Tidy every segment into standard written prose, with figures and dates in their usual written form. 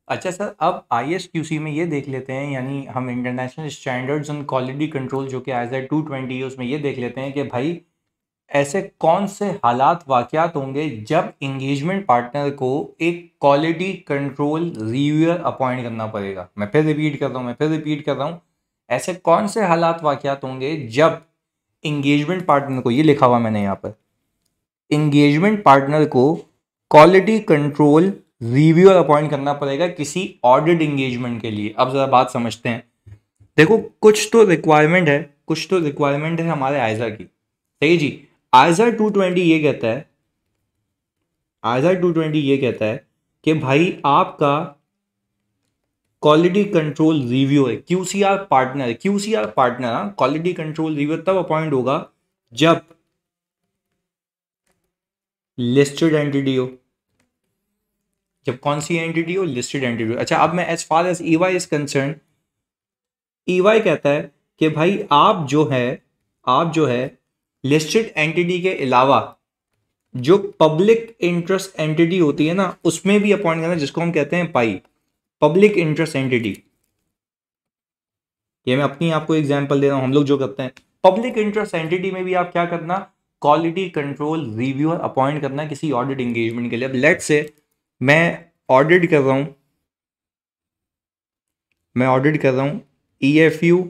अच्छा सर, अब ISQC में ये देख लेते हैं, यानी हम international standards on quality control जो कि ISO 220 है, उसमें ये देख लेते हैं कि भाई ऐसे कौन से हालात वाक़यात होंगे जब इंगेजमेंट पार्टनर को एक क्वालिटी कंट्रोल रिव्यूअर अपॉइंट करना पड़ेगा। मैं फिर रिपीट कर रहा हूँ, ऐसे कौन से हालात वाक़यात होंगे जब इंगेजमेंट पार्टनर को, ये लिखा हुआ मैंने यहाँ पर, इंगेजमेंट पार्टनर को क्वालिटी कंट्रोल रिव्यूअर अपॉइंट करना पड़ेगा किसी ऑडिट इंगेजमेंट के लिए। अब जरा बात समझते हैं। देखो, कुछ तो रिक्वायरमेंट है हमारे आइजा की, सही जी। आइजा 220 ये कहता है, आइजा 220 ये कहता है कि भाई आपका क्वालिटी कंट्रोल रिव्यू है, QCR partner quality control review तब अपॉइंट होगा जब लिस्टेड एंटिटी हो। जब कौन सी एंटिटी हो? लिस्टेड एंटिटी हो। अच्छा, अब मैं as far as EY is concerned, EY कहता है कि भाई आप जो है लिस्टेड एंटिटी के अलावा जो पब्लिक इंटरेस्ट एंटिटी होती है ना, उसमें भी अपॉइंट करना, जिसको हम कहते हैं पाई, पब्लिक इंटरेस्ट एंटिटी। ये मैं अपनी आपको एग्जांपल दे रहा हूं, हम लोग जो करते हैं पब्लिक इंटरेस्ट एंटिटी में भी आप क्या करना, क्वालिटी कंट्रोल रिव्यूअर अपॉइंट करना किसी ऑडिट एंगेजमेंट के लिए। अब लेट्स से मैं ऑडिट कर रहा हूं, EFU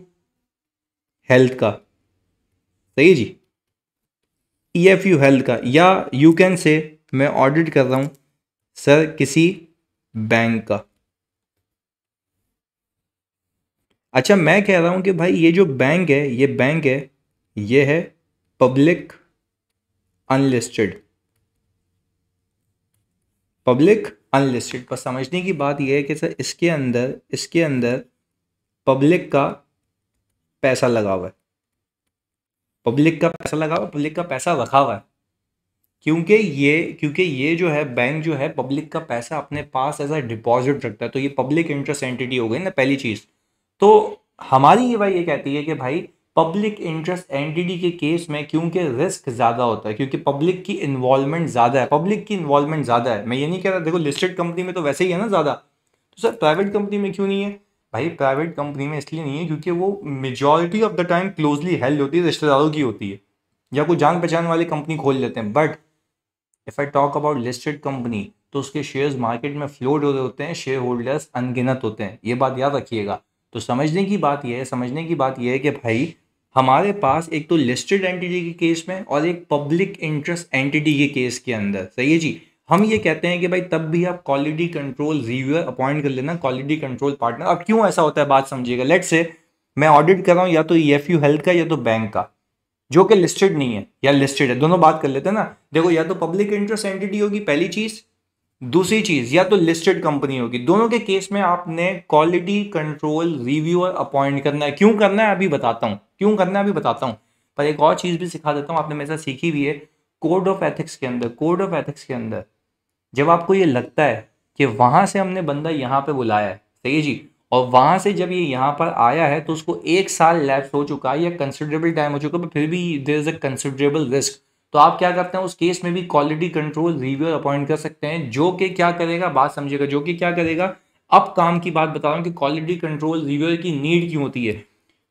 हेल्थ का, सही है जी, EFU हेल्थ का, या यू कैन से मैं ऑडिट कर रहा हूं सर किसी बैंक का। अच्छा, मैं कह रहा हूं कि भाई ये जो बैंक है, ये है पब्लिक अनलिस्टेड, पर समझने की बात ये है कि सर इसके अंदर पब्लिक का पैसा लगा हुआ है, पब्लिक का पैसा रखा हुआ है, क्योंकि ये जो है बैंक जो है पब्लिक का पैसा अपने पास एज अ डिपॉजिट रखता है, तो ये पब्लिक इंटरेस्ट एंटिटी हो गई ना पहली चीज। तो हमारी ये भाई ये कहती है कि भाई पब्लिक इंटरेस्ट एंटिटी के केस में क्योंकि रिस्क ज्यादा होता है, क्योंकि पब्लिक की इन्वॉल्वमेंट ज्यादा है, मैं ये नहीं कह रहा, देखो लिस्टेड कंपनी में तो वैसे ही है ना ज्यादा, तो सर प्राइवेट कंपनी में क्यों नहीं है? भाई प्राइवेट कंपनी में इसलिए नहीं है क्योंकि वो majority of the time closely held होती है, रिश्तेदारों की होती है, या कोई जान पहचान वाली कंपनी खोल लेते हैं। But if I talk about listed company, तो उसके शेयर्स मार्केट में फ्लोट हो रहे होते हैं, शेयर होल्डर्स अनगिनत होते हैं, ये बात याद रखिएगा। तो समझने की बात यह है कि भाई हमारे पास एक तो लिस्टेड एंटिटी के केस में और एक पब्लिक इंटरेस्ट एंटिटी के केस के अंदर, सही है जी, हम ये कहते हैं कि भाई तब भी आप क्वालिटी कंट्रोल रिव्यूअर अपॉइंट कर लेना, क्वालिटी कंट्रोल पार्टनर। अब क्यों ऐसा होता है बात समझिएगा। लेट्स से मैं ऑडिट कर रहा हूँ या तो EFU हेल्थ का या तो बैंक का, जो कि लिस्टेड नहीं है या लिस्टेड है, दोनों बात कर लेते हैं ना। देखो, या तो पब्लिक इंटरेस्ट एंटिटी होगी पहली चीज, दूसरी चीज या तो लिस्टेड कंपनी होगी। दोनों के केस में आपने क्वालिटी कंट्रोल रिव्यूअर अपॉइंट करना है। क्यों करना है अभी बताता हूं, पर एक और चीज भी सिखा देता हूं, आपने मेरे साथ सीखी भी है। कोड ऑफ एथिक्स के अंदर जब आपको ये लगता है कि वहां से हमने बंदा यहाँ पे बुलाया है, सही है जी, और वहां से जब ये यहाँ पर आया है तो उसको 1 साल लैप्स हो चुका है या कंसिडरेबल टाइम हो चुका है, फिर भी there is a considerable risk, तो आप क्या करते हैं उस केस में भी क्वालिटी कंट्रोल रिव्यूअर अपॉइंट कर सकते हैं, जो कि क्या करेगा, बात समझिएगा, जो कि क्या करेगा। अब काम की बात बता रहा हूँ कि क्वालिटी कंट्रोल रिव्यूअर की नीड क्यों होती है,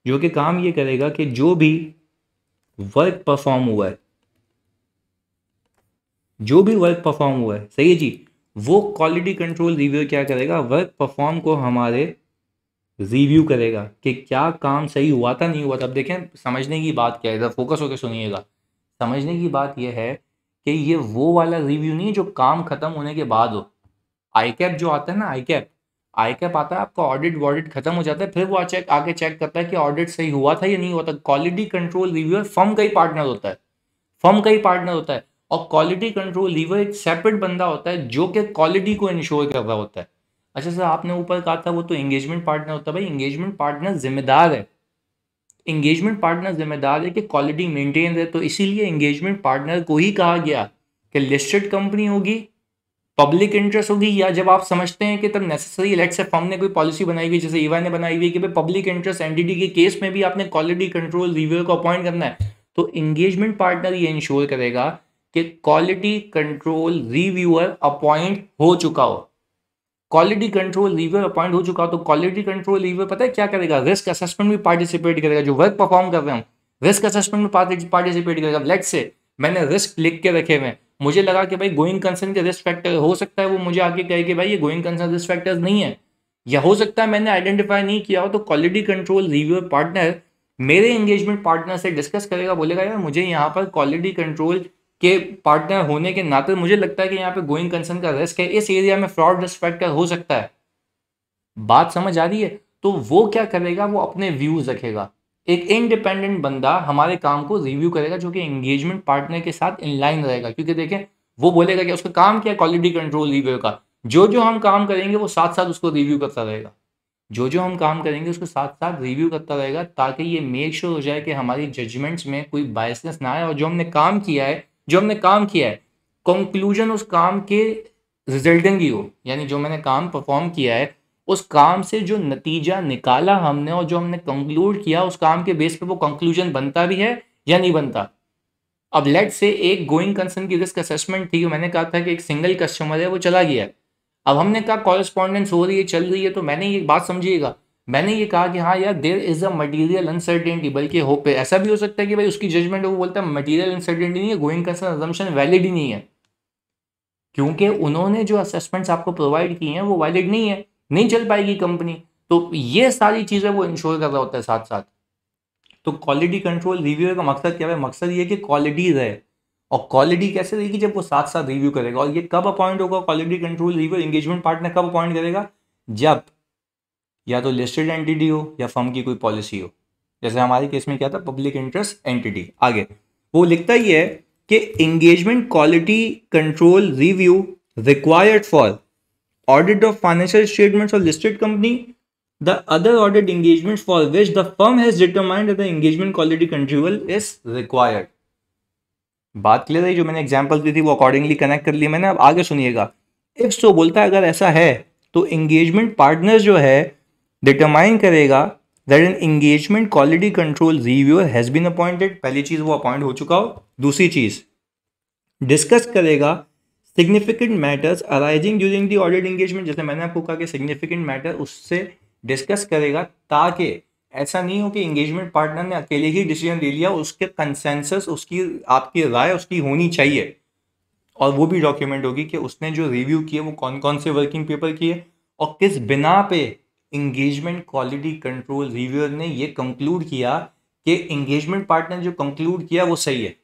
जो कि काम ये करेगा कि जो भी वर्क परफॉर्म हुआ है, सही है जी, वो क्वालिटी कंट्रोल रिव्यू क्या करेगा, वर्क परफॉर्म को हमारे रिव्यू करेगा कि क्या काम सही हुआ था नहीं हुआ था। अब देखें समझने की बात क्या है, इधर फोकस होकर सुनिएगा। समझने की बात यह है कि ये वो वाला रिव्यू नहीं है जो काम खत्म होने के बाद हो। आईकैप जो आता है ना, आईकैप आता है, आपका ऑडिट वॉडिट खत्म हो जाता है, फिर वो आगे चेक करता है कि ऑडिट सही हुआ था या नहीं हुआ था। क्वालिटी कंट्रोल रिव्यूअर फर्म का ही पार्टनर होता है, और क्वालिटी कंट्रोल रिव्यूअर एक सेपरेट बंदा होता है जो कि क्वालिटी को इंश्योर कर रहा होता है। अच्छा सर, आपने ऊपर कहा था वो तो एंगेजमेंट पार्टनर होता है। भाई एंगेजमेंट पार्टनर जिम्मेदार है कि क्वालिटी मेंटेन रहे, तो इसीलिए एंगेजमेंट पार्टनर को ही कहा गया कि लिस्टेड कंपनी होगी, पब्लिक इंटरेस्ट होगी, या जब आप समझते हैं कि तब नेसेसरी, लेट्स से फर्म ने कोई पॉलिसी बनाई हुई, जैसे ईवाई ने बनाई हुई है कि भाई पब्लिक इंटरेस्ट एंटिटी के केस में भी आपने क्वालिटी कंट्रोल रिव्यूअर को अपॉइंट करना है, तो एंगेजमेंट पार्टनर ये इंश्योर करेगा कि क्वालिटी कंट्रोल रिव्यूअर अपॉइंट हो चुका हो। क्वालिटी कंट्रोल रिव्यूअर अपॉइंट हो चुका, तो क्वालिटी कंट्रोल रिव्यूअर पता है क्या करेगा, रिस्क असेसमेंट में पार्टिसिपेट करेगा। जो वर्क परफॉर्म कर रहे हैं रिस्क असेसमेंट में पार्टिसिपेट करेगा। लेट्स से मैंने रिस्क लिख के रखे हुए, मुझे लगा कि भाई गोइंग कंसर्न के रिस्क फैक्टर हो सकता है, वो मुझे आगे कहे कि भाई ये गोइंग कंसर्न रिस्क फैक्टर्स नहीं है, या हो सकता है मैंने आइडेंटिफाई नहीं किया हो, तो क्वालिटी कंट्रोल रिव्यूअर पार्टनर मेरे एंगेजमेंट पार्टनर से डिस्कस करेगा, बोलेगा यार मुझे यहाँ पर क्वालिटी कंट्रोल के पार्टनर होने के नाते मुझे लगता है कि यहाँ पे गोइंग कंसर्न का रिस्क है, इस एरिया में फ्रॉड रिस्क फैक्टर हो सकता है। बात समझ आ रही है? तो वो क्या करेगा, वो अपने व्यूज रखेगा। एक इंडिपेंडेंट बंदा हमारे काम को रिव्यू करेगा जो कि एंगेजमेंट पार्टनर के साथ इनलाइन रहेगा, क्योंकि देखें वो बोलेगा कि उसका काम क्या है, क्वालिटी कंट्रोल रिव्यू का, जो हम काम करेंगे वो साथ साथ उसको रिव्यू करता रहेगा, जो हम काम करेंगे उसको साथ साथ रिव्यू करता रहेगा, ताकि ये मेक श्योर हो जाए कि हमारी जजमेंट्स में कोई बायसनेस ना आए, और जो हमने काम किया है कंक्लूजन उस काम के रिजल्टिंग ही हो, यानी जो मैंने काम परफॉर्म किया है उस काम से जो नतीजा निकाला हमने और जो हमने कंक्लूड किया उस काम के बेस पे वो कंक्लूजन बनता भी है या नहीं बनता। अब लेट से एक गोइंग कंसर्न की रिस्क असेसमेंट थी, मैंने कहा था कि एक सिंगल कस्टमर है वो चला गया, अब हमने कहा कॉरेस्पॉन्डेंस हो रही है, चल रही है, तो मैंने ये बात समझिएगा, मैंने ये कहा कि हाँ यार there is a material uncertainty, बल्कि होप है, ऐसा भी हो सकता है कि भाई उसकी जजमेंट वो बोलता है मटीरियल अनसर्टेनिटी नहीं है, गोइंग कंसर्न अजम्पशन वैलिड ही नहीं है, क्योंकि उन्होंने जो असेसमेंट्स आपको प्रोवाइड की हैं वो वैलिड नहीं है, नहीं चल पाएगी कंपनी। तो ये सारी चीज़ें वो इंश्योर कर रहा होता है साथ साथ। तो क्वालिटी कंट्रोल रिव्यू का मकसद क्या है, मकसद ये कि क्वालिटी रहे, और क्वालिटी कैसे रहेगी, जब वो साथ साथ रिव्यू करेगा। और ये कब अपॉइंट होगा quality control review, engagement partner कब अपॉइंट करेगा, जब या तो लिस्टेड एंटिटी हो या फर्म की कोई पॉलिसी हो, जैसे हमारे केस में क्या था, पब्लिक इंटरेस्ट एंटिटी। आगे वो लिखता ही है कि engagement quality control review required for audit of financial statements of listed company, the other audit engagements for which the firm has determined that the engagement quality control is required। बात clear है? जो मैंने example दी थी वो accordingly connect कर ली मैंने। अब आगे सुनिएगा, इफ तो बोलता है अगर ऐसा है तो एंगेजमेंट पार्टनर जो है डिटरमाइन करेगा that an engagement quality control reviewer has been appointed, पहली चीज वो अपॉइंट हो चुका हो। दूसरी चीज डिस्कस करेगा significant matters arising during the audit engagement, जैसे मैंने आपको कहा कि सिग्निफिकेंट मैटर उससे डिस्कस करेगा, ताकि ऐसा नहीं हो कि एंगेजमेंट पार्टनर ने अकेले ही डिसीजन ले लिया, उसके कंसेंसस, उसकी आपकी राय उसकी होनी चाहिए, और वो भी डॉक्यूमेंट होगी कि उसने जो रिव्यू किए वो कौन कौन से वर्किंग पेपर किए और किस बिना पे एंगेजमेंट क्वालिटी कंट्रोल रिव्यूअर ने ये कंक्लूड किया कि एंगेजमेंट पार्टनर जो कंक्लूड किया वो सही है।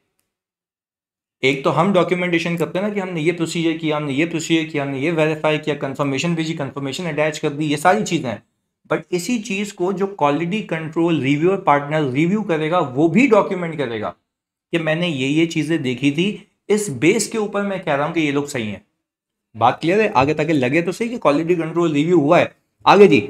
एक तो हम डॉक्यूमेंटेशन करते हैं ना कि हमने ये प्रोसीजर किया, हमने ये प्रोसीजर किया, हमने ये वेरीफाई किया, कंफर्मेशन भेजी, कंफर्मेशन अटैच कर दी, ये सारी चीज़ें हैं। बट इसी चीज़ को जो quality control reviewer partner review करेगा वो भी डॉक्यूमेंट करेगा कि मैंने ये चीज़ें देखी थी, इस बेस के ऊपर मैं कह रहा हूँ कि ये लोग सही हैं। बात क्लियर है? आगे तक लगे तो सही कि क्वालिटी कंट्रोल रिव्यू हुआ है। आगे जी,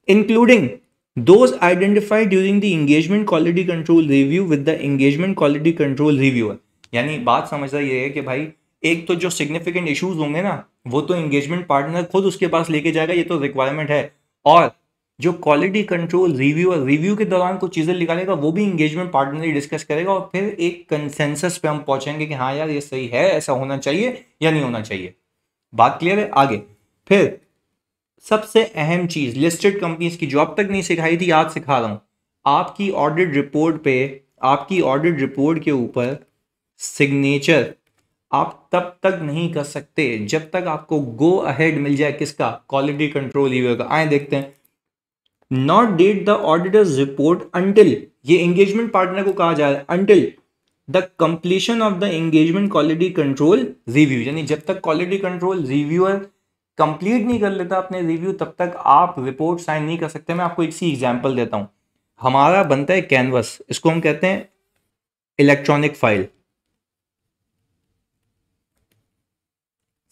including those identified during the engagement quality control review with the engagement quality control reviewer. यानी बात समझना ये है कि भाई एक तो जो सिग्निफिकेंट इश्यूज होंगे ना वो तो एंगेजमेंट पार्टनर खुद उसके पास लेके जाएगा, ये तो रिक्वायरमेंट है, और जो क्वालिटी कंट्रोल रिव्यू के दौरान कुछ चीज़ें निकालेगा वो भी एंगेजमेंट पार्टनर ही डिस्कस करेगा, और फिर एक कंसेंसस पे हम पहुंचेंगे कि हाँ यार ये सही है, ऐसा होना चाहिए या नहीं होना चाहिए। बात क्लियर है? आगे फिर सबसे अहम चीज लिस्टेड कंपनीज की जो अब तक नहीं सिखाई थी आज सिखा रहा हूं, आपकी ऑडिट रिपोर्ट पे, आपकी ऑडिट रिपोर्ट के ऊपर सिग्नेचर आप तब तक नहीं कर सकते जब तक आपको गो अहेड मिल जाए, किसका, क्वालिटी कंट्रोल रिव्यू का। आए देखते हैं, not date the auditor's report until, ये एंगेजमेंट पार्टनर को कहा जा रहा है, until the completion of the engagement quality control review, यानी जब तक क्वालिटी कंट्रोल रिव्यूअर कंप्लीट नहीं कर लेता अपने रिव्यू तब तक आप रिपोर्ट साइन नहीं कर सकते। मैं आपको एक सी एग्जांपल देता हूं, हमारा बनता है कैनवस, इसको हम कहते हैं इलेक्ट्रॉनिक फाइल,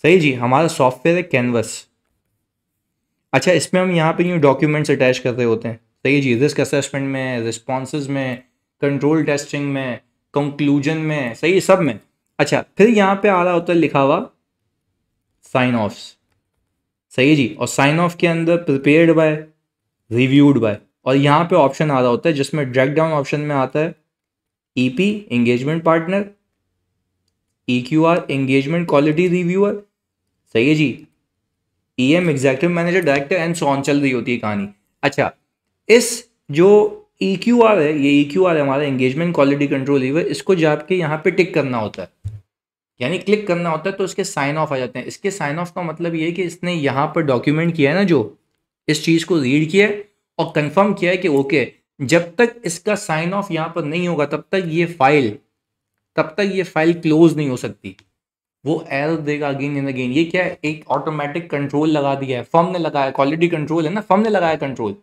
सही जी, हमारा सॉफ्टवेयर है कैनवस। अच्छा, इसमें हम यहाँ पे यूँ डॉक्यूमेंट्स अटैच कर रहे होते हैं, सही जी, रिस्क असेसमेंट में, रिस्पॉन्सेज में, कंट्रोल टेस्टिंग में, कंक्लूजन में, सही, सब में। अच्छा, फिर यहाँ पे आ रहा होता है लिखा हुआ साइन ऑफ्स, सही जी, और साइन ऑफ के अंदर प्रिपेयर्ड बाय, रिव्यूड बाय, और यहाँ पे ऑप्शन आ रहा होता है जिसमें ड्रैग डाउन ऑप्शन में आता है EP engagement partner, EQR engagement quality reviewer, सही है जी, EM executive manager, director and so on चल रही होती है कहानी। अच्छा, इस जो EQR है, ये EQR है हमारा एंगेजमेंट क्वालिटी कंट्रोल लीवर, इसको जाके यहाँ पे टिक करना होता है, यानी क्लिक करना होता है, तो इसके साइन ऑफ आ जाते हैं। इसके साइन ऑफ का मतलब ये है कि इसने यहाँ पर डॉक्यूमेंट किया है ना, जो इस चीज़ को रीड किया है और कंफर्म किया है कि ओके, जब तक इसका साइन ऑफ यहाँ पर नहीं होगा तब तक ये फाइल क्लोज नहीं हो सकती। वो एरर देगा अगेन एंड अगेन। ये क्या है, एक ऑटोमेटिक कंट्रोल लगा दिया है, फर्म ने लगाया, क्वालिटी कंट्रोल है ना, फर्म ने लगाया कंट्रोल।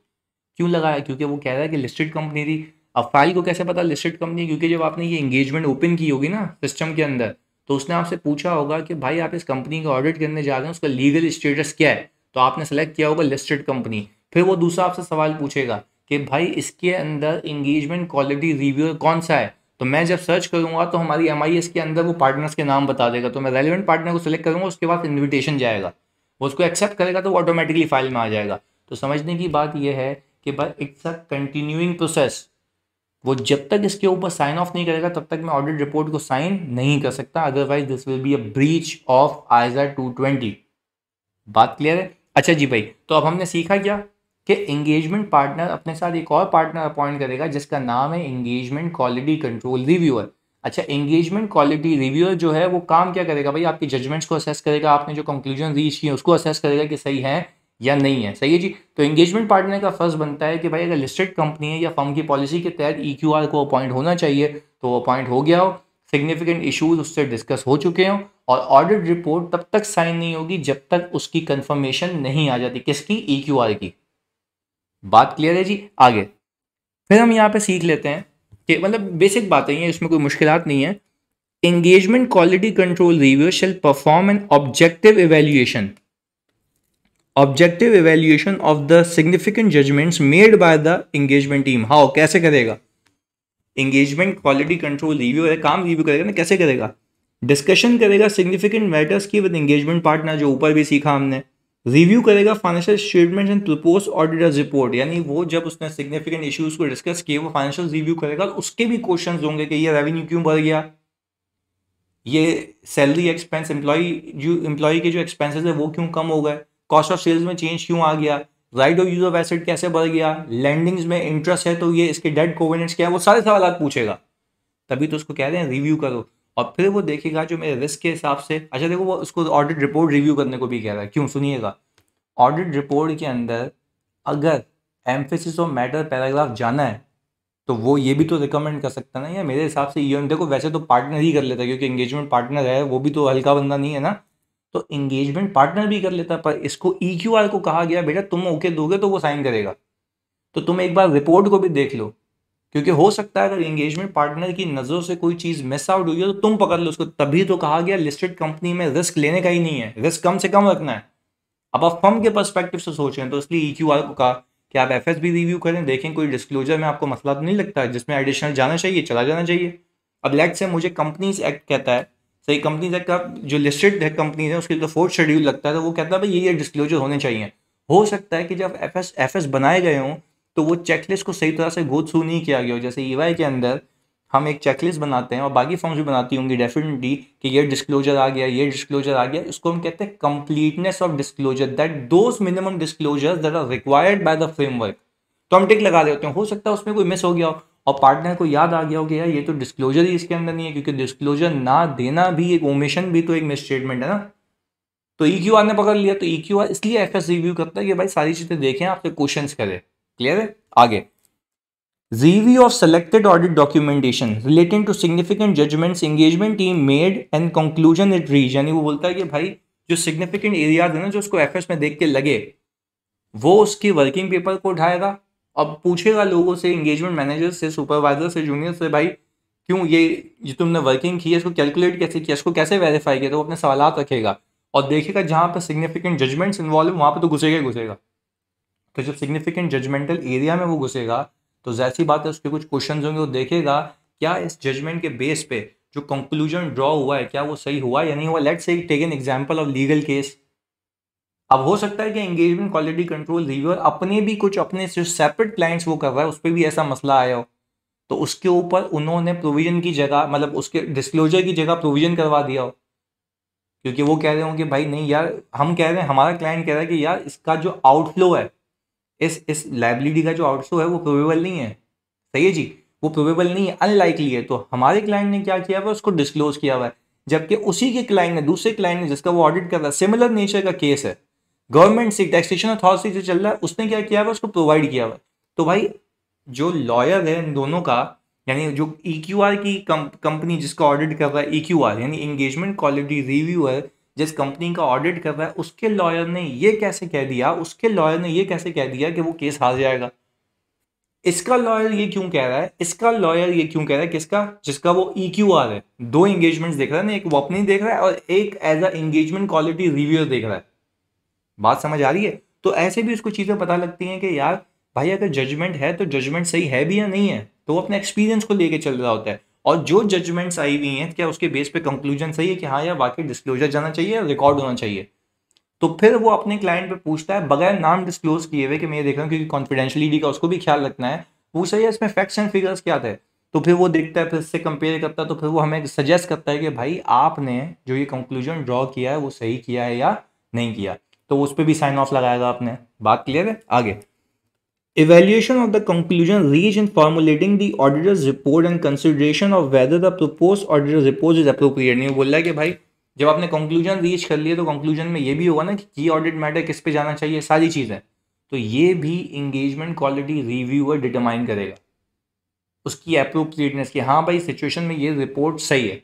क्यों लगाया? क्योंकि वो कह रहा है कि लिस्टेड कंपनी थी। अब फाइल को कैसे पता लिस्टेड कंपनी? क्योंकि जब आपने ये एंगेजमेंट ओपन की होगी ना सिस्टम के अंदर, तो उसने आपसे पूछा होगा कि भाई आप इस कंपनी का ऑडिट करने जा रहे हैं, उसका लीगल स्टेटस क्या है, तो आपने सेलेक्ट किया होगा लिस्टेड कंपनी। फिर वो दूसरा आपसे सवाल पूछेगा कि भाई इसके अंदर एंगेजमेंट क्वालिटी रिव्यूअर कौन सा है, तो मैं जब सर्च करूंगा तो हमारी MIS के अंदर वो पार्टनर्स के नाम बता देगा, तो मैं रेलिवेंट पार्टनर को सिलेक्ट करूंगा, उसके बाद इन्विटेशन जाएगा, वो उसको एक्सेप्ट करेगा तो वो ऑटोमेटिकली फाइल में आ जाएगा। तो समझने की बात यह है कि भाई इट्स अ कंटिन्यूइंग प्रोसेस। वो जब तक इसके ऊपर साइन ऑफ नहीं करेगा तब तक मैं ऑडिट रिपोर्ट को साइन नहीं कर सकता, otherwise this will be a breach of ISA 220। बात क्लियर है? अच्छा जी भाई, तो अब हमने सीखा क्या कि एंगेजमेंट पार्टनर अपने साथ एक और पार्टनर अपॉइंट करेगा जिसका नाम है एंगेजमेंट क्वालिटी कंट्रोल रिव्यूअर। अच्छा, एंगेजमेंट क्वालिटी रिव्यूअर जो है वो काम क्या करेगा भाई? आपकी जजमेंट्स को असेस करेगा, आपने जो कंक्लूजन रीच किए उसको असेस करेगा कि सही है या नहीं है। सही है जी। तो एंगेजमेंट पार्टनर का फर्ज बनता है कि भाई अगर लिस्टेड कंपनी है या फर्म की पॉलिसी के तहत EQR को अपॉइंट होना चाहिए तो वो अपॉइंट हो गया हो, सिग्निफिकेंट इश्यूज उससे डिस्कस हो चुके हों, और ऑडिट रिपोर्ट तब तक साइन नहीं होगी जब तक उसकी कंफर्मेशन नहीं आ जाती। किसकी? EQR की। बात क्लियर है जी। आगे फिर हम यहाँ पे सीख लेते हैं कि मतलब बेसिक बातें हैं, इसमें कोई मुश्किलात नहीं है। Engagement quality control review shall perform an objective evaluation of the significant judgements made by the engagement team. How, कैसे करेगा? एंगेजमेंट क्वालिटी कंट्रोल रिव्यू है, काम रिव्यू करेगा ना, कैसे करेगा? डिस्कशन करेगा सिग्निफिकेंट मैटर्स की विद एंगेजमेंट पार्टनर, जो ऊपर भी सीखा हमने। रिव्यू करेगा financial statements and propose auditors report, यानी वो जब उसने सिग्निफिकेंट इश्यूज को डिस्कस किए वो फाइनेंशियल रिव्यू करेगा, उसके भी क्वेश्चंस होंगे कि ये रेवेन्यू क्यों बढ़ गया, ये सैलरी एक्सपेंस, एम्प्लॉय के जो एक्सपेंसेस है वो क्यों कम हो गए, कॉस्ट ऑफ सेल्स में चेंज क्यों आ गया, right of use of asset कैसे बढ़ गया, लैंडिंग्स में इंटरेस्ट है तो ये इसके डेट कोवेनेंट्स क्या है, वो सारे सवाल पूछेगा। तभी तो उसको कह रहे हैं रिव्यू करो। और फिर वो देखेगा जो मेरे रिस्क के हिसाब से। अच्छा देखो, वो उसको ऑडिट रिपोर्ट रिव्यू करने को भी कह रहा है। क्यों? सुनिएगा। ऑडिट रिपोर्ट के अंदर अगर एम्फेसिस ऑफ मैटर पैराग्राफ जाना है तो वो ये भी तो रिकमेंड कर सकता है ना, या मेरे हिसाब से ये देखो, वैसे तो पार्टनर ही कर लेता है क्योंकि एंगेजमेंट पार्टनर है, वो भी तो हल्का बंदा नहीं है ना, तो एंगेजमेंट पार्टनर भी कर लेता है। पर इसको EQR को कहा गया बेटा तुम ओके दोगे तो वो साइन करेगा। तो तुम एक बार रिपोर्ट को भी देख लो, क्योंकि हो सकता है अगर एंगेजमेंट पार्टनर की नजरों से कोई चीज मिस आउट हुई है तो तुम पकड़ लो उसको। तभी तो कहा गया लिस्टेड कंपनी में रिस्क लेने का ही नहीं है, रिस्क कम से कम रखना है। अब आप फर्म के पर्सपेक्टिव से सोच रहे हैं तो इसलिए EQR को कहा कि आप FSB रिव्यू करें, देखें कोई डिस्क्लोजर में आपको मसला तो नहीं लगता है जिसमें एडिशनल जाना चाहिए, चला जाना चाहिए। अब लेट से मुझे कंपनीज एक्ट कहता है, सही, कंपनीज एक्ट का जो लिस्टेड है कंपनीज है उसके लिए तो 4th शेड्यूल लगता है, तो वो कहता है भाई ये डिस्क्लोजर होने चाहिए। हो सकता है कि जब FS बनाए गए हों तो वो चेकलिस्ट को सही तरह से गो थ्रू नहीं किया गया हो। जैसे EY के अंदर हम एक चेकलिस्ट बनाते हैं और बाकी फर्म्स भी बनाती होंगी डेफिनेटली कि ये डिस्क्लोजर आ गया, ये डिस्क्लोजर आ गया, इसको हम कहते हैं completeness of disclosure, that those minimum disclosures that are required by the framework. तो हम टिक लगा देते हैं। हो सकता है उसमें कोई मिस हो गया हो और पार्टनर को याद आ गया हो कि यार ये तो डिस्क्लोजर ही इसके अंदर नहीं है, क्योंकि डिस्क्लोजर ना देना भी एक ओमिशन भी तो एक मिसस्टेटमेंट है ना। तो EQR ने पकड़ लिया, तो EQR इसलिए FS रिव्यू करता है कि भाई सारी चीजें देखें, आपसे क्वेश्चंस करें। क्लियर है? आगे review of selected audit documentation relating to significant judgments engagement team made and conclusion it reached, यानी वो बोलता है कि भाई जो significant areas है ना जो उसको FS में देख के लगे, वो उसकी वर्किंग पेपर को उठाएगा। अब पूछेगा लोगों से, एंगेजमेंट मैनेजर से, सुपरवाइजर से, जूनियर से, भाई क्यों ये जो तुमने वर्किंग की है इसको कैलकुलेट कैसे किया, इसको कैसे वेरीफाई किया, तो वो अपने सवाल रखेगा और देखेगा जहाँ पर सिग्निफिकेंट जजमेंट्स इन्वॉल्व वहाँ पर तो घुसेगा ही घुसेगा। तो जब सिग्निफिकेंट जजमेंटल एरिया में वो घुसेगा तो जैसी बात है उसके कुछ क्वेश्चन होंगे, वो देखेगा क्या इस जजमेंट के बेस पे जो कंक्लूजन ड्रॉ हुआ है क्या वो सही हुआ या नहीं हुआ। Let's say take an example of legal case. अब हो सकता है कि एंगेजमेंट क्वालिटी कंट्रोल रिव्यूअर अपने भी कुछ अपने जो सेपरेट क्लाइंट्स वो कर रहा है उस पर भी ऐसा मसला आया हो, तो उसके ऊपर उन्होंने प्रोविजन की जगह मतलब उसके डिस्क्लोजर की जगह प्रोविजन करवा दिया हो। क्योंकि वो कह रहे हो कि भाई नहीं यार, हम कह रहे हैं, हमारा क्लाइंट कह रहा है कि यार इसका जो आउटफ्लो है, इस लाइबिलिटी का जो आउटफ्लो है वो प्रोबेबल नहीं है। सही है जी, वो प्रोबेबल नहीं है, अनलाइकली है। तो हमारे क्लाइंट ने क्या किया हुआ है, उसको डिस्क्लोज किया हुआ है। जबकि उसी के क्लाइंट ने, दूसरे क्लाइंट ने जिसका वो ऑडिट कर रहा है, सिमिलर नेचर का केस है, गवर्नमेंट से, टैक्सेशन अथॉरिटी से चल रहा है, उसने क्या किया हुआ है, उसको प्रोवाइड किया हुआ है। तो भाई जो लॉयर है इन दोनों का, यानी जो EQR की कंपनी जिसका ऑडिट कर रहा है, EQR यानी एंगेजमेंट क्वालिटी रिव्यू है, जिस कंपनी का ऑडिट कर रहा है, उसके लॉयर ने ये कैसे कह दिया, उसके लॉयर ने ये कैसे कह दिया कि वो केस हार जाएगा? इसका लॉयर ये क्यों कह रहा है, इसका लॉयर ये क्यों कह रहा है, किसका, जिसका वो EQR है, दो एंगेजमेंट्स देख रहा है ना, एक वो अपनी देख रहा है और एक as a engagement quality reviewer देख रहा है। बात समझ आ रही है? तो ऐसे भी उसको चीजें पता लगती हैं कि यार भाई अगर जजमेंट है तो जजमेंट सही है भी या नहीं है, तो वो अपने एक्सपीरियंस को लेके चल रहा होता है। और जो जजमेंट्स आई हुई हैं, क्या उसके बेस पे कंक्लूजन सही है कि हाँ यार वाकई डिस्क्लोजर जाना चाहिए, रिकॉर्ड होना चाहिए, तो फिर वो अपने क्लाइंट पे पूछता है बगैर नाम डिस्क्लोज किए हुए कि मैं ये देख रहा हूँ, क्योंकि कॉन्फिडेंशियलिटी का उसको भी ख्याल रखना है, पूछा है इसमें फैक्ट्स एंड फिगर्स क्या थे। तो फिर वो देखता है, फिर इससे कंपेयर करता है, तो फिर वो हमें सजेस्ट करता है कि भाई आपने जो ये कंक्लूजन ड्रॉ किया है वो सही किया है या नहीं किया, तो उस पर भी साइन ऑफ लगाएगा आपने। बात क्लियर है? आगे, evaluation of the conclusion reached in formulating the auditor's report and consideration of whether the proposed auditor's report is appropriate। नहीं, वो बोल रहा है कि भाई जब आपने कंक्लूजन रीच कर लिया तो कंक्लूजन में ये भी होगा ना कि की ऑडिट मैटर किस पे जाना चाहिए, सारी चीजें। तो ये भी एंगेजमेंट क्वालिटी रिव्यूअर डिटरमाइन करेगा उसकी अप्रोप्रिएटनेस की, हाँ भाई सिचुएशन में ये रिपोर्ट सही है,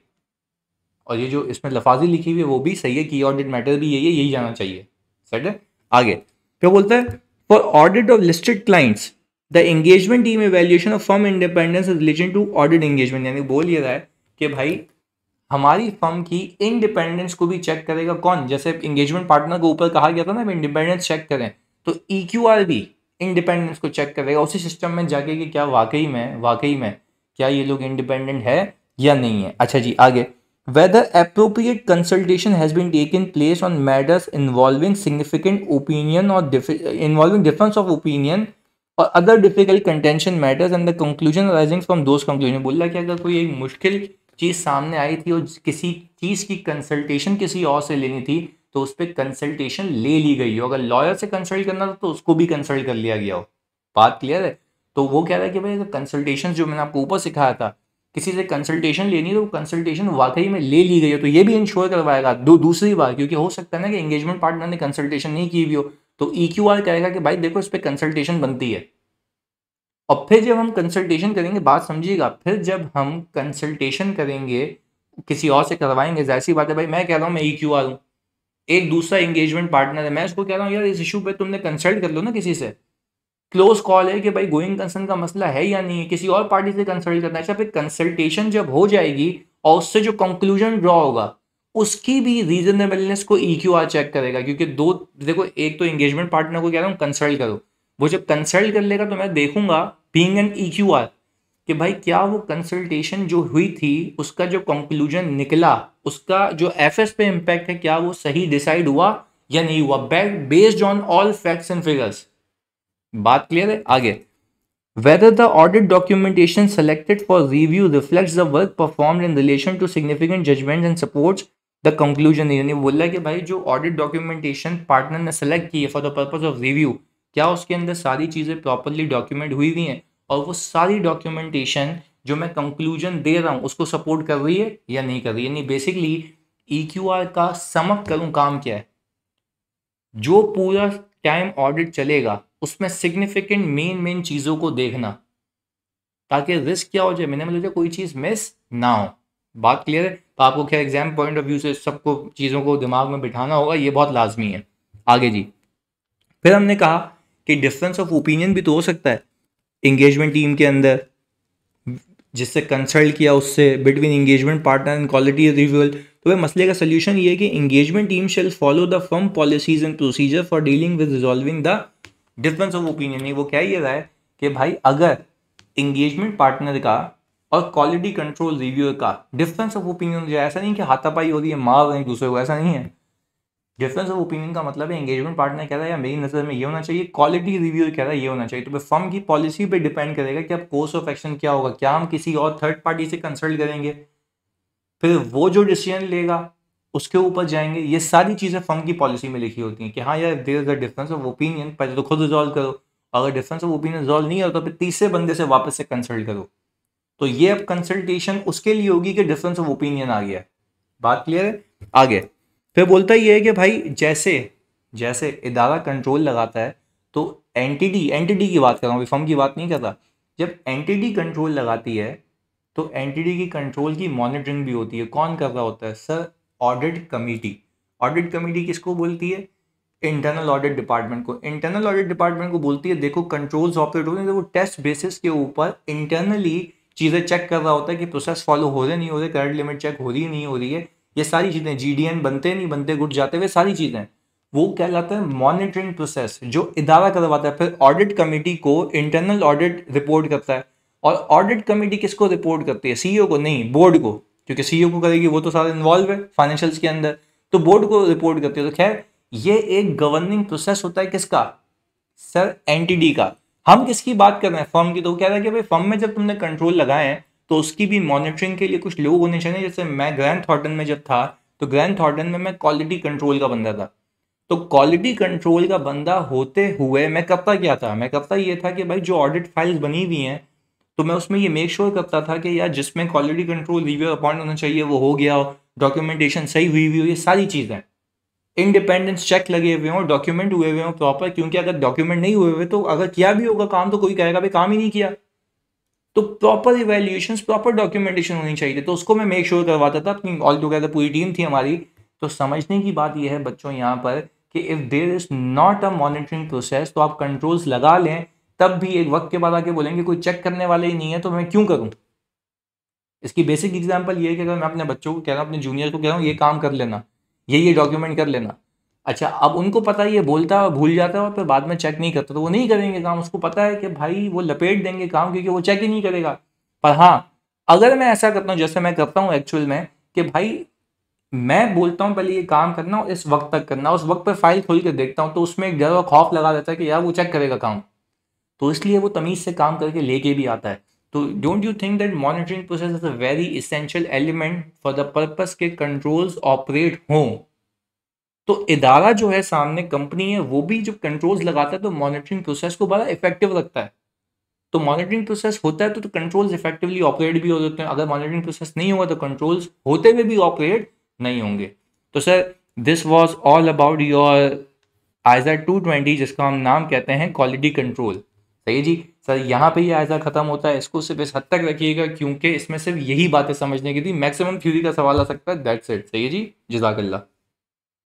और ये जो इसमें लफाजी लिखी हुई है वो भी सही है, की ऑडिट मैटर भी यही है, यही जाना चाहिए। सेट है? आगे क्या बोलता है, for audit of listed clients the engagement team evaluation of firm independence is related to audit engagement. यानी बोल ये रहा है कि भाई हमारी फर्म की इंडिपेंडेंस को भी चेक करेगा कौन, जैसे एंगेजमेंट पार्टनर को ऊपर कहा गया था ना इंडिपेंडेंस चेक करें, तो EQR भी इंडिपेंडेंस को चेक करेगा उसी सिस्टम में जाके कि क्या वाकई में क्या ये लोग इंडिपेंडेंट है या नहीं है। अच्छा जी, आगे, whether appropriate consultation has been taken place on matters involving significant opinion or involving difference of opinion or other difficult contention matters and the conclusion arising from those conclusion। बोल रहा कि अगर कोई एक मुश्किल चीज सामने आई थी और किसी चीज की कंसल्टेशन किसी और से लेनी थी, तो उस पर कंसल्टेशन ले ली गई हो, अगर लॉयर से कंसल्ट करना था तो उसको भी कंसल्ट कर लिया गया हो। बात क्लियर है? तो वो कह रहा है कि भाई अगर कंसल्टेशन जो मैंने आपको ऊपर सिखाया था, किसी से कंसल्टेशन लेनी तो कंसल्टेशन वाकई में ले ली गई है, तो ये भी इंश्योर करवाएगा दूसरी बार, क्योंकि हो सकता है ना कि एंगेजमेंट पार्टनर ने कंसल्टेशन नहीं की हुई हो, तो EQR कहेगा कि भाई देखो इस पर कंसल्टेशन बनती है। और फिर जब हम कंसल्टेशन करेंगे, बात समझिएगा, फिर जब हम कंसल्टेशन करेंगे किसी और से करवाएंगे, जाहिर सी बात है भाई, मैं कह रहा हूँ मैं EQR हूँ, एक दूसरा एंगेजमेंट पार्टनर है, मैं उसको कह रहा हूँ यार इस इशू पे तुमने कंसल्ट कर लो ना किसी से, क्लोज कॉल है कि भाई गोइंग कंसर्न का मसला है या नहीं है, किसी और पार्टी से कंसल्ट करना है। अच्छा, फिर कंसल्टेशन जब हो जाएगी और उससे जो कंक्लूजन ड्रॉ होगा उसकी भी रीजनेबलनेस को EQR चेक करेगा, क्योंकि दो, देखो एक तो एंगेजमेंट पार्टनर को कह रहा हूँ कंसल्ट करो, वो जब कंसल्ट कर लेगा तो मैं देखूंगा बीइंग एन EQR कि भाई क्या वो कंसल्टेशन जो हुई थी उसका जो कंक्लूजन निकला, उसका जो FS पे इम्पैक्ट है, क्या वो सही डिसाइड हुआ या नहीं हुआ, based on all facts and figures. बात क्लियर है? आगे, whether the audit documentation selected for review reflects the work performed in relation to significant judgments and supports the conclusion। यानी बोल रहा है कि भाई जो ऑडिट डॉक्यूमेंटेशन पार्टनर ने सेलेक्ट की है for the purpose of review, क्या उसके अंदर सारी चीजें प्रॉपरली डॉक्यूमेंट हुई हुई हैं, और वो सारी डॉक्यूमेंटेशन जो मैं कंक्लूजन दे रहा हूँ उसको सपोर्ट कर रही है या नहीं कर रही है। यानी बेसिकली EQR का समअप करूँ काम क्या है, जो पूरा टाइम ऑडिट चलेगा उसमें सिग्निफिकेंट मेन चीजों को देखना, ताकि रिस्क क्या हो जाए, मिनिमल हो जाए, कोई चीज मिस ना हो। बात क्लियर है? तो आपको क्या एग्जाम पॉइंट ऑफ व्यू से सबको चीजों को दिमाग में बिठाना होगा, ये बहुत लाजमी है। आगे जी, फिर हमने कहा कि डिफरेंस ऑफ ओपिनियन भी तो हो सकता है एंगेजमेंट टीम के अंदर, जिससे कंसल्ट किया उससे, between engagement partner and quality reviewal. तो वह मसले का सोल्यूशन ये है कि engagement team shall follow the firm policies and procedure for dealing with resolving the difference of opinion. वो क्या ये रहा है कि भाई अगर एंगेजमेंट पार्टनर का और क्वालिटी कंट्रोल रिव्यूअर का डिफरेंस ऑफ ओपिनियन जो, ऐसा नहीं कि हाथापाई हो रही है, मार रहे हैं दूसरे को, ऐसा नहीं है। डिफरेंस ऑफ ओपिनियन का मतलब है एंगेजमेंट पार्टनर कह रहा है यार मेरी नज़र में ये होना चाहिए, क्वालिटी रिव्यूअर कह रहा है ये होना चाहिए, तो फिर फर्म की पॉलिसी पे डिपेंड करेगा कि अब कोर्स ऑफ एक्शन क्या होगा, क्या हम किसी और थर्ड पार्टी से कंसल्ट करेंगे, फिर वो जो डिसीजन लेगा उसके ऊपर जाएंगे। ये सारी चीज़ें फर्म की पॉलिसी में लिखी होती हैं कि हाँ यार there is a difference of opinion, पहले तो खुद रिजॉल्व करो, अगर डिफरेंस ऑफ ओपिनियन रिजॉल्व नहीं होता तो फिर तीसरे बंदे से वापस से कंसल्ट करो। तो ये अब कंसल्टेशन उसके लिए होगी कि डिफरेंस ऑफ ओपिनियन आ गया। बात क्लियर है? आगे फिर बोलता ये है कि भाई जैसे जैसे इदारा कंट्रोल लगाता है तो एंटिटी की बात कर रहा हूँ, फर्म की बात नहीं कर रहा। जब एंटिटी कंट्रोल लगाती है तो एंटिटी की कंट्रोल की मॉनिटरिंग भी होती है। कौन कर रहा होता है sir? Audit committee. Audit committee किसको बोलती है? इंटरनल ऑडिट डिपार्टमेंट को। इंटरनल ऑडिट डिपार्टमेंट को बोलती है देखो कंट्रोल्स ऑपरेट हो रहे हैं, वो टेस्ट बेसिस के ऊपर इंटरनली चीज़ें चेक कर रहा होता है कि प्रोसेस फॉलो हो रहे नहीं हो रहे, करंट लिमिट चेक हो रही नहीं हो रही है, ये सारी चीज़ें, जीडीएन बनते नहीं बनते, गुट जाते हुए, सारी चीज़ें, वो कहलाता है मॉनिटरिंग प्रोसेस जो इदारा करवाता है। फिर ऑडिट कमेटी को इंटरनल ऑडिट रिपोर्ट करता है। और ऑडिट कमेटी किसको रिपोर्ट करती है? सीईओ को नहीं, बोर्ड को, क्योंकि सीईओ को करेगी वो तो सारा इन्वॉल्व है फाइनेंशियल्स के अंदर, तो बोर्ड को रिपोर्ट करती है। तो खैर ये एक गवर्निंग प्रोसेस होता है किसका सर? एंटिटी का। हम किसकी बात कर रहे हैं? फर्म की। तो कह रहा है कि भाई फर्म में जब तुमने कंट्रोल लगाए हैं तो उसकी भी मॉनिटरिंग के लिए कुछ लोग होने चाहिए। जैसे मैं ग्रैंड थॉर्टन में जब था तो ग्रैंड थॉर्टन में मैं क्वालिटी कंट्रोल का बंदा था। तो क्वालिटी कंट्रोल का बंदा होते हुए मैं करता क्या था? मैं करता ये था कि भाई जो ऑडिट फाइल्स बनी हुई हैं तो मैं उसमें ये मेक श्योर करता था कि यार जिसमें क्वालिटी कंट्रोल रिव्यू अपॉइंट होना चाहिए वो हो गया हो, डॉक्यूमेंटेशन सही हुई हो, ये सारी चीज़ें, इंडिपेंडेंस चेक लगे हुए हों, डॉक्यूमेंट हुए हुए हों प्रॉपर। क्योंकि अगर डॉक्यूमेंट नहीं हुए हुए तो अगर किया भी होगा काम तो कोई कहेगा भाई काम ही नहीं किया। तो प्रॉपर इवैल्यूएशंस, प्रॉपर डॉक्यूमेंटेशन होनी चाहिए। तो उसको मैं मेक श्योर करवाता था, अपनी ऑल टुगेदर पूरी टीम थी हमारी। तो समझने की बात यह है बच्चों यहाँ पर कि if there is not a monitoring process तो आप कंट्रोल्स लगा लें, तब भी एक वक्त के बाद आके बोलेंगे कोई चेक करने वाले ही नहीं है तो मैं क्यों करूं। इसकी बेसिक एग्जांपल ये है कि अगर मैं अपने बच्चों को कह रहा हूँ, अपने जूनियर को कह रहा हूँ ये काम कर लेना, ये डॉक्यूमेंट कर लेना, अच्छा अब उनको पता है ये बोलता है भूल जाता है और फिर बाद में चेक नहीं करता तो वो नहीं करेंगे काम। उसको पता है कि भाई वो लपेट देंगे काम क्योंकि वो चेक ही नहीं करेगा। पर हाँ, अगर मैं ऐसा करता हूँ जैसे मैं करता हूँ एक्चुअल में कि भाई मैं बोलता हूँ पहले ये काम करना और इस वक्त तक करना, उस वक्त पर फाइल खोल के देखता हूँ तो उसमें एक डर और खौफ लगा रहता है कि यार वो चेक करेगा काम, तो इसलिए वो तमीज से काम करके लेके भी आता है। तो don't you think that monitoring process is a very essential element for the purpose के कंट्रोल्स ऑपरेट हों। तो इदारा जो है सामने कंपनी है वो भी जब कंट्रोल्स लगाता है तो मॉनिटरिंग प्रोसेस को बड़ा इफेक्टिव रखता है। तो मॉनिटरिंग प्रोसेस होता है तो कंट्रोल्स इफेक्टिवली ऑपरेट भी हो जाते हैं। अगर मॉनिटरिंग प्रोसेस नहीं होगा तो कंट्रोल्स होते हुए भी ऑपरेट नहीं होंगे। तो sir this was all about your ISA 220 जिसका हम नाम कहते हैं क्वालिटी कंट्रोल। सही है जी सर, यहाँ पे ये आइजा खत्म होता है, इसको सिर्फ इस हद तक रखिएगा क्योंकि इसमें सिर्फ यही बातें समझने की थी, मैक्सिमम थ्योरी का सवाल आ सकता है, दैट्स इट। सही है जी, जज़ाकल्लाह।